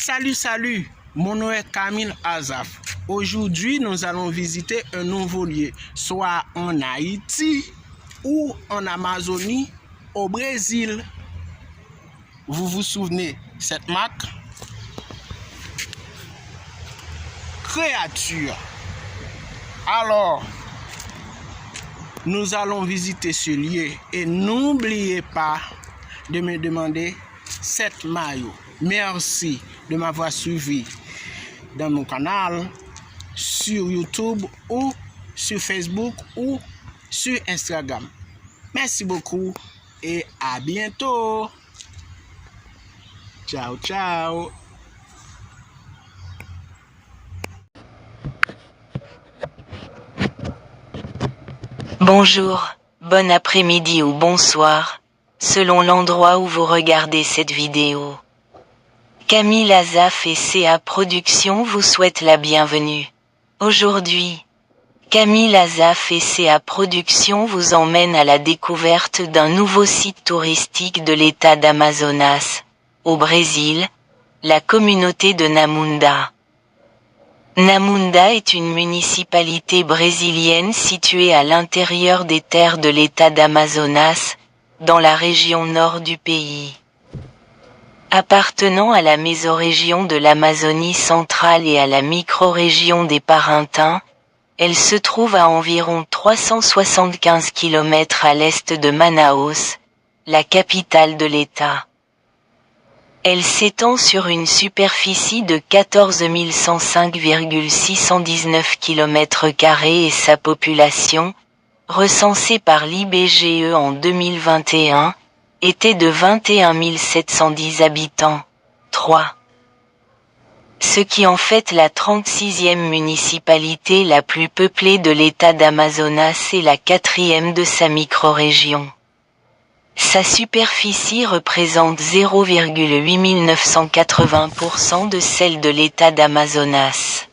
Salut, mon nom est Camille Azaf. Aujourd'hui, nous allons visiter un nouveau lieu, soit en Haïti ou en Amazonie, au Brésil. Vous vous souvenez cette marque? Créature. Alors, nous allons visiter ce lieu et n'oubliez pas de me demander cette maillot. Merci de m'avoir suivi dans mon canal, sur YouTube ou sur Facebook ou sur Instagram. Merci beaucoup et à bientôt. Ciao, ciao. Bonjour, bon après-midi ou bonsoir, selon l'endroit où vous regardez cette vidéo. Camille Azaf et CA Productions vous souhaitent la bienvenue. Aujourd'hui, Camille Azaf et CA Productions vous emmènent à la découverte d'un nouveau site touristique de l'état d'Amazonas, au Brésil, la communauté de Namunda. Namunda est une municipalité brésilienne située à l'intérieur des terres de l'état d'Amazonas, dans la région nord du pays. Appartenant à la mésorégion de l'Amazonie centrale et à la micro-région des Parintins, elle se trouve à environ 375 km à l'est de Manaus, la capitale de l'État. Elle s'étend sur une superficie de 14 105,619 km² et sa population, recensée par l'IBGE en 2021, était de 21 710 habitants, 3. Ce qui en fait la 36e municipalité la plus peuplée de l'état d'Amazonas et la 4e de sa micro-région. Sa superficie représente 0,8980% de celle de l'état d'Amazonas.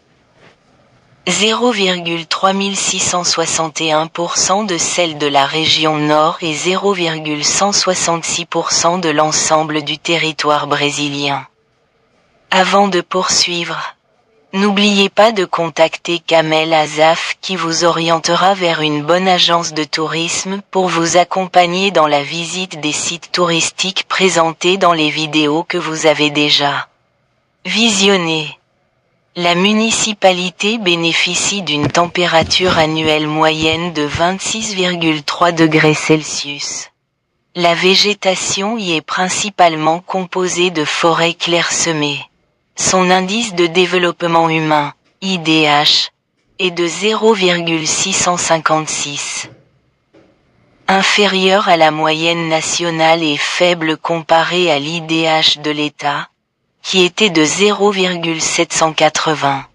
0,3661% de celle de la région nord et 0,166% de l'ensemble du territoire brésilien. Avant de poursuivre, n'oubliez pas de contacter Camille Azaf qui vous orientera vers une bonne agence de tourisme pour vous accompagner dans la visite des sites touristiques présentés dans les vidéos que vous avez déjà visionnées. La municipalité bénéficie d'une température annuelle moyenne de 26,3 degrés Celsius. La végétation y est principalement composée de forêts clairsemées. Son indice de développement humain, IDH, est de 0,656. Inférieur à la moyenne nationale et faible comparé à l'IDH de l'État, qui était de 0,780.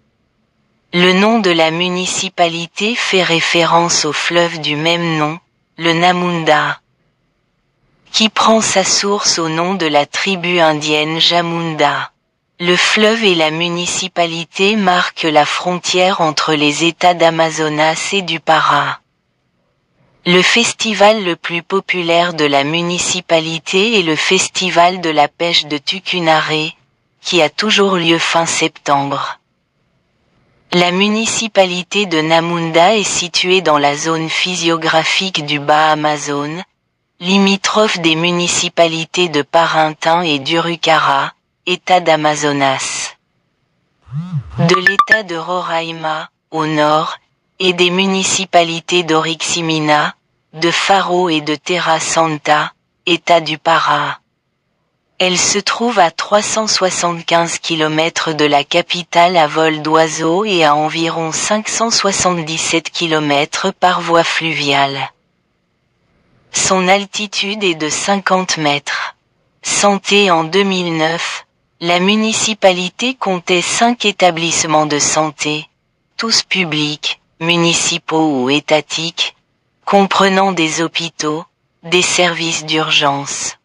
Le nom de la municipalité fait référence au fleuve du même nom, le Namunda, qui prend sa source au nom de la tribu indienne Jamunda. Le fleuve et la municipalité marquent la frontière entre les États d'Amazonas et du Pará. Le festival le plus populaire de la municipalité est le festival de la pêche de Tucunaré, qui a toujours lieu fin septembre. La municipalité de Namunda est située dans la zone physiographique du Bas Amazone, limitrophe des municipalités de Parintins et d'Urucara, État d'Amazonas, de l'État de Roraima, au nord, et des municipalités d'Oriximiná, de Faro et de Terra Santa, État du Pará. Elle se trouve à 375 km de la capitale à vol d'oiseau et à environ 577 km par voie fluviale. Son altitude est de 50 mètres. Santé en 2009, la municipalité comptait 5 établissements de santé, tous publics, municipaux ou étatiques, comprenant des hôpitaux, des services d'urgence,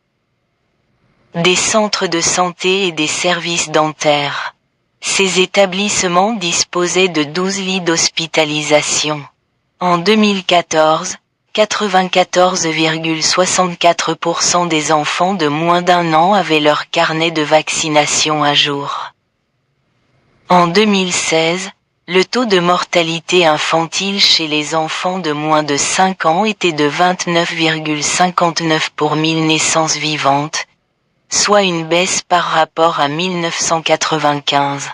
des centres de santé et des services dentaires. Ces établissements disposaient de 12 lits d'hospitalisation. En 2014, 94,64% des enfants de moins d'1 an avaient leur carnet de vaccination à jour. En 2016, le taux de mortalité infantile chez les enfants de moins de 5 ans était de 29,59 pour 1000 naissances vivantes, soit une baisse par rapport à 1995.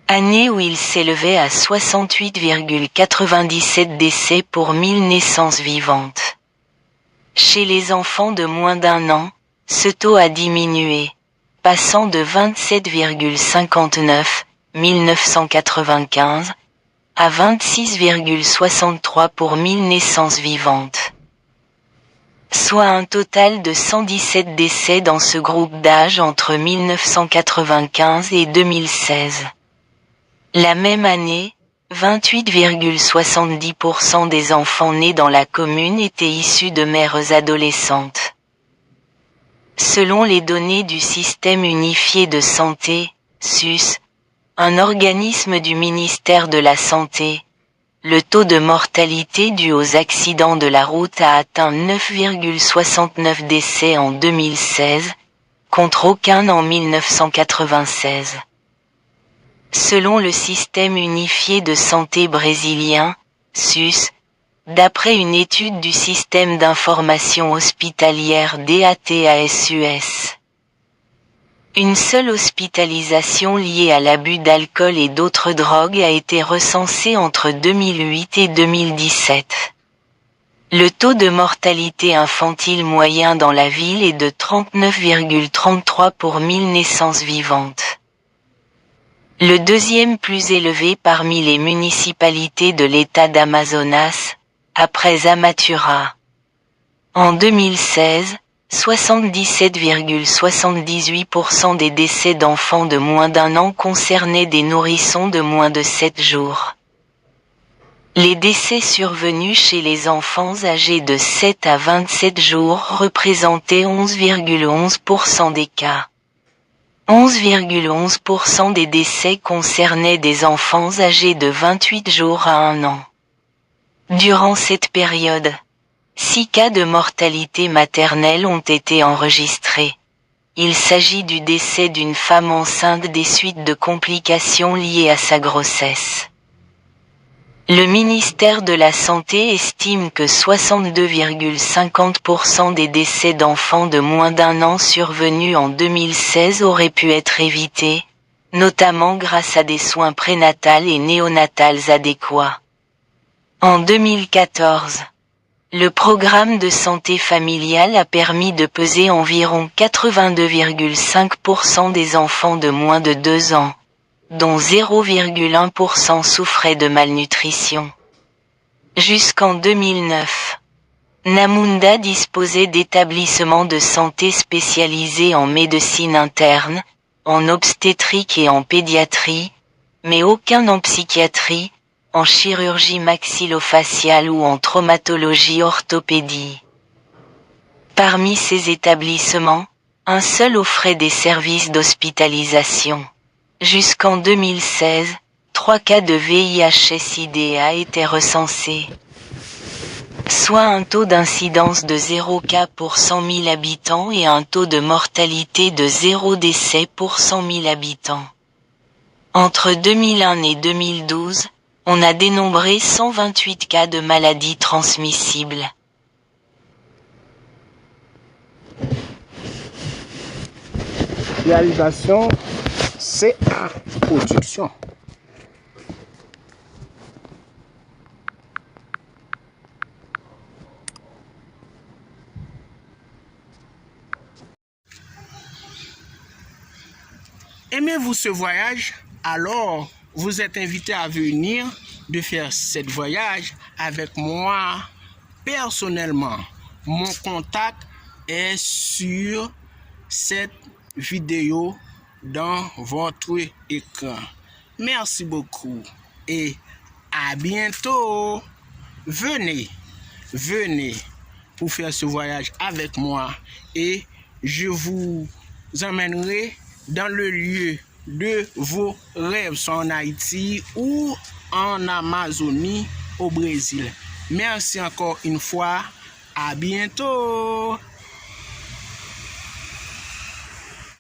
Année où il s'élevait à 68,97 décès pour 1000 naissances vivantes. Chez les enfants de moins d'1 an, ce taux a diminué, passant de 27,59, 1995, à 26,63 pour 1000 naissances vivantes. Soit un total de 117 décès dans ce groupe d'âge entre 1995 et 2016. La même année, 28,70% des enfants nés dans la commune étaient issus de mères adolescentes. Selon les données du Système unifié de santé, SUS, un organisme du ministère de la Santé, le taux de mortalité dû aux accidents de la route a atteint 9,69 décès en 2016, contre aucun en 1996. Selon le Système unifié de santé brésilien, SUS, d'après une étude du système d'information hospitalière DATASUS, une seule hospitalisation liée à l'abus d'alcool et d'autres drogues a été recensée entre 2008 et 2017. Le taux de mortalité infantile moyen dans la ville est de 39,33 pour 1000 naissances vivantes. Le deuxième plus élevé parmi les municipalités de l'État d'Amazonas, après Amatura. En 2016, 77,78% des décès d'enfants de moins d'1 an concernaient des nourrissons de moins de 7 jours. Les décès survenus chez les enfants âgés de 7 à 27 jours représentaient 11,11% des cas. 11,11% des décès concernaient des enfants âgés de 28 jours à 1 an. Durant cette période, 6 cas de mortalité maternelle ont été enregistrés. Il s'agit du décès d'une femme enceinte des suites de complications liées à sa grossesse. Le ministère de la Santé estime que 62,50% des décès d'enfants de moins d'1 an survenus en 2016 auraient pu être évités, notamment grâce à des soins prénatals et néonatals adéquats. En 2014, le programme de santé familiale a permis de peser environ 82,5% des enfants de moins de 2 ans, dont 0,1% souffraient de malnutrition. Jusqu'en 2009, Namunda disposait d'établissements de santé spécialisés en médecine interne, en obstétrique et en pédiatrie, mais aucun en psychiatrie, en chirurgie maxillofaciale ou en traumatologie orthopédie. Parmi ces établissements, un seul offrait des services d'hospitalisation. Jusqu'en 2016, 3 cas de VIH-Sida étaient recensés, soit un taux d'incidence de 0 cas pour 100 000 habitants et un taux de mortalité de 0 décès pour 100 000 habitants. Entre 2001 et 2012, on a dénombré 128 cas de maladies transmissibles. Réalisation CA Production. Aimez-vous ce voyage? Alors, vous êtes invité à venir de faire ce voyage avec moi personnellement. Mon contact est sur cette vidéo dans votre écran. Merci beaucoup et à bientôt. Venez pour faire ce voyage avec moi et je vous emmènerai dans le lieu de vos rêves, soit en Haïti ou en Amazonie au Brésil. Merci encore une fois. À bientôt.